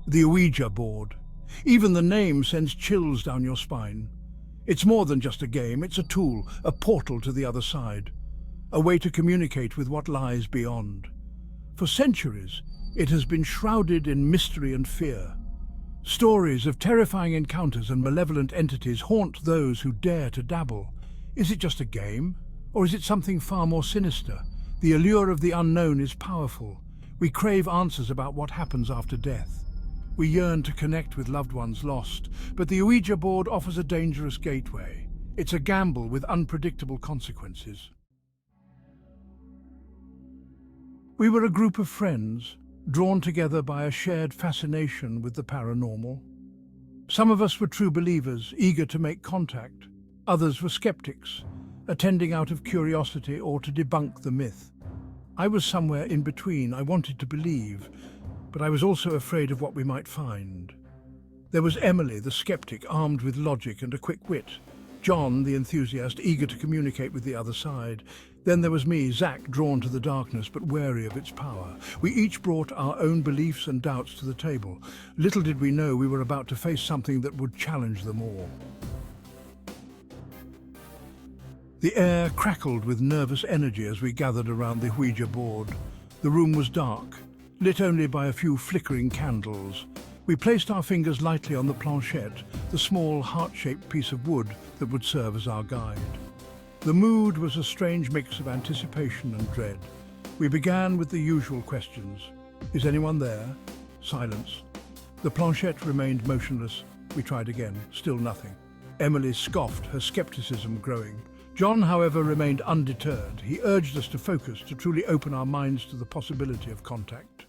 The Ouija board. Even the name sends chills down your spine. It's more than just a game, it's a tool, a portal to the other side, a way to communicate with what lies beyond. For centuries, it has been shrouded in mystery and fear. Stories of terrifying encounters and malevolent entities haunt those who dare to dabble. Is it just a game? Or is it something far more sinister? The allure of the unknown is powerful. We crave answers about what happens after death. We yearn to connect with loved ones lost, but the Ouija board offers a dangerous gateway. It's a gamble with unpredictable consequences. We were a group of friends, drawn together by a shared fascination with the paranormal. Some of us were true believers, eager to make contact. Others were skeptics, attending out of curiosity or to debunk the myth. I was somewhere in between. I wanted to believe, but I was also afraid of what we might find. There was Emily, the skeptic, armed with logic and a quick wit. John, the enthusiast, eager to communicate with the other side. Then there was me, Zach, drawn to the darkness but wary of its power. We each brought our own beliefs and doubts to the table. Little did we know we were about to face something that would challenge them all. The air crackled with nervous energy as we gathered around the Ouija board. The room was dark, lit only by a few flickering candles. We placed our fingers lightly on the planchette, the small heart-shaped piece of wood that would serve as our guide. The mood was a strange mix of anticipation and dread. We began with the usual questions. Is anyone there? Silence. The planchette remained motionless. We tried again. Still nothing. Emily scoffed, her skepticism growing. John, however, remained undeterred. He urged us to focus, to truly open our minds to the possibility of contact.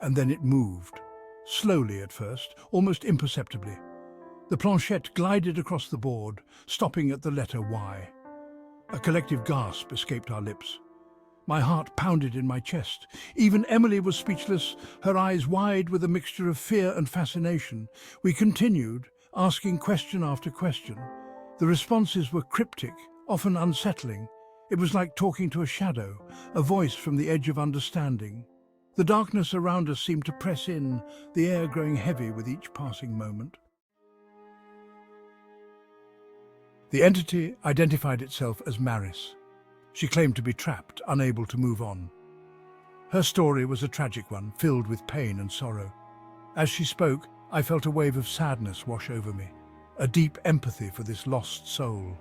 And then it moved. Slowly at first, almost imperceptibly. The planchette glided across the board, stopping at the letter Y. A collective gasp escaped our lips. My heart pounded in my chest. Even Emily was speechless, her eyes wide with a mixture of fear and fascination. We continued, asking question after question. The responses were cryptic, often unsettling. It was like talking to a shadow, a voice from the edge of understanding. The darkness around us seemed to press in, the air growing heavy with each passing moment. The entity identified itself as Maris. She claimed to be trapped, unable to move on. Her story was a tragic one, filled with pain and sorrow. As she spoke, I felt a wave of sadness wash over me, a deep empathy for this lost soul.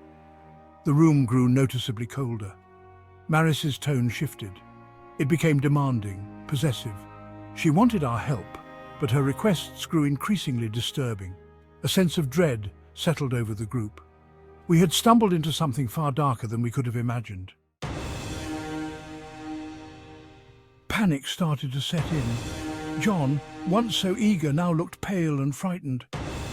The room grew noticeably colder. Maris's tone shifted. It became demanding, possessive. She wanted our help, but her requests grew increasingly disturbing. A sense of dread settled over the group. We had stumbled into something far darker than we could have imagined. Panic started to set in. John, once so eager, now looked pale and frightened.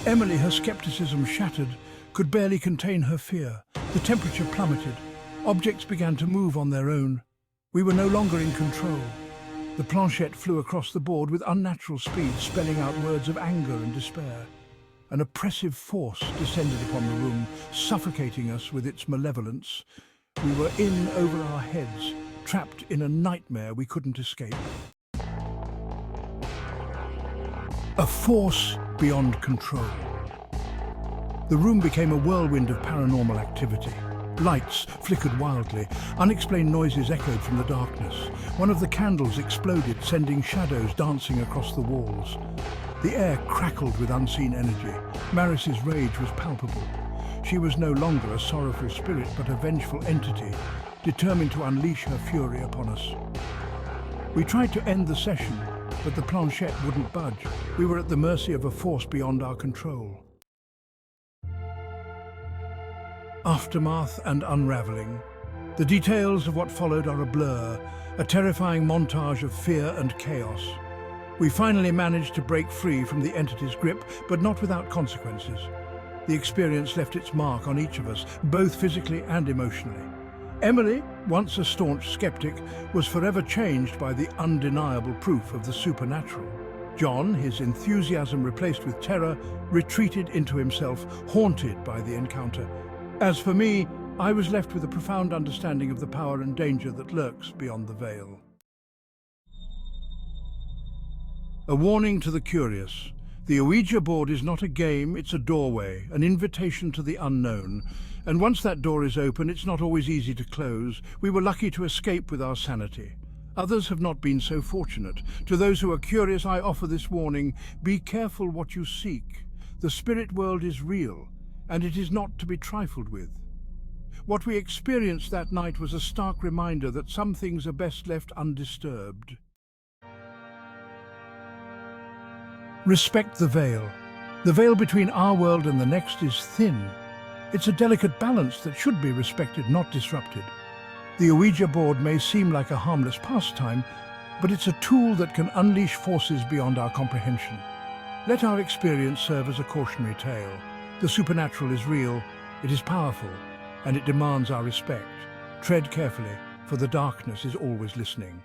Emily, her skepticism shattered, could barely contain her fear. The temperature plummeted. Objects began to move on their own. We were no longer in control. The planchette flew across the board with unnatural speed, spelling out words of anger and despair. An oppressive force descended upon the room, suffocating us with its malevolence. We were in over our heads, trapped in a nightmare we couldn't escape. A force beyond control. The room became a whirlwind of paranormal activity. Lights flickered wildly. Unexplained noises echoed from the darkness. One of the candles exploded, sending shadows dancing across the walls. The air crackled with unseen energy. Maris's rage was palpable. She was no longer a sorrowful spirit, but a vengeful entity, determined to unleash her fury upon us. We tried to end the session, but the planchette wouldn't budge. We were at the mercy of a force beyond our control. Aftermath and unraveling. The details of what followed are a blur, a terrifying montage of fear and chaos. We finally managed to break free from the entity's grip, but not without consequences. The experience left its mark on each of us, both physically and emotionally. Emily, once a staunch skeptic, was forever changed by the undeniable proof of the supernatural. John, his enthusiasm replaced with terror, retreated into himself, haunted by the encounter. As for me, I was left with a profound understanding of the power and danger that lurks beyond the veil. A warning to the curious. The Ouija board is not a game, it's a doorway, an invitation to the unknown. And once that door is open, it's not always easy to close. We were lucky to escape with our sanity. Others have not been so fortunate. To those who are curious, I offer this warning: be careful what you seek. The spirit world is real, and it is not to be trifled with. What we experienced that night was a stark reminder that some things are best left undisturbed. Respect the veil. The veil between our world and the next is thin. It's a delicate balance that should be respected, not disrupted. The Ouija board may seem like a harmless pastime, but it's a tool that can unleash forces beyond our comprehension. Let our experience serve as a cautionary tale. The supernatural is real, it is powerful, and it demands our respect. Tread carefully, for the darkness is always listening.